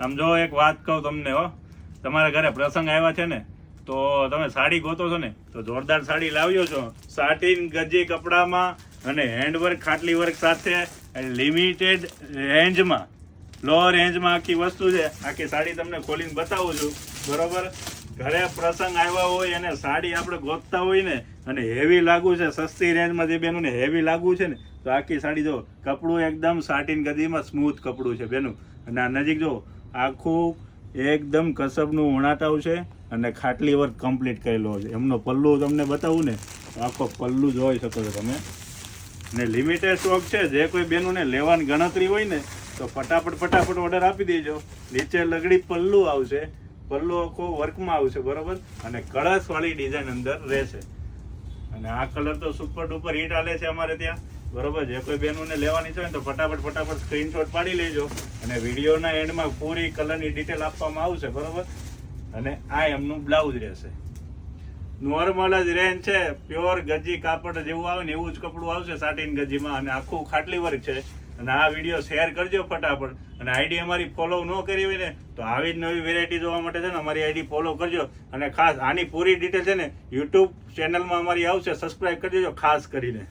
આમ જો એક વાત કહું તમને હો, તમારા ઘરે પ્રસંગ આવ્યા છે ને તો તમે સાડી ગોતો છો ને તો જોરદાર સાડી લાવ્યો છો, સાટીન ગજી કપડામાં અને હેન્ડવર્ક ખાટલી વર્ક સાથે લિમિટેડ રેન્જમાં, લો રેન્જમાં આખી વસ્તુ છે. આખી સાડી તમને ખોલીને બતાવું છું, બરોબર. ઘરે પ્રસંગ આવ્યા હોય અને સાડી આપણે ગોતતા હોય ને અને હેવી લાગુ છે, સસ્તી રેન્જમાં જે બેનું ને હેવી લાગુ છે ને તો આખી સાડી જો, કપડું એકદમ સાટીન ગદીમાં સ્મૂથ કપડું છે બેનું. અને આ નજીક જો આખું એકદમ કસબનું ઉણાટાવ છે અને ખાટલી વર્ક કમ્પ્લીટ કરેલો છે. એમનો પલ્લુ તમને બતાવું ને આખો પલ્લુ જોઈ શકો છો તમે. ને લિમિટેડ સ્ટોક છે, જે કોઈ બેનોને લેવાની ગણતરી હોય ને તો ફટાફટ ઓર્ડર આપી દેજો. નીચે લગડી પલ્લુ આવશે, પલ્લુ આખો વર્કમાં આવશે, બરોબર. અને કળશવાળી ડિઝાઇન અંદર રહેશે. અને આ કલર તો સુપર ડુપર હિટ આલે છે અમારે ત્યાં, બરોબર. જે કોઈ બેનોને લેવાની છે ને તો ફટાફટ સ્ક્રીનશોટ પાડી લેજો. અને વિડીયોના એન્ડમાં પૂરી કલરની ડિટેલ આપવામાં આવશે, બરોબર. અને આ એમનું બ્લાઉઝ રહેશે. નોર્મલ જ રેન્જ છે, પ્યોર ગજી કાપડ જેવું આવે ને એવું જ કપડું આવશે સાટીન ગજીમાં. અને આખું ખાટલી વર્ક છે. અને આ વિડીયો શેર કરજો ફટાફટ. અને આઈડી અમારી ફોલો ન કરી હોય ને તો આવી જ નવી વેરાયટી જોવા માટે છે ને અમારી આઈડી ફોલો કરજો. અને ખાસ આની પૂરી ડિટેલ છે ને યુટ્યુબ ચેનલમાં અમારી આવશે, સબસ્ક્રાઈબ કરી દેજો ખાસ કરીને.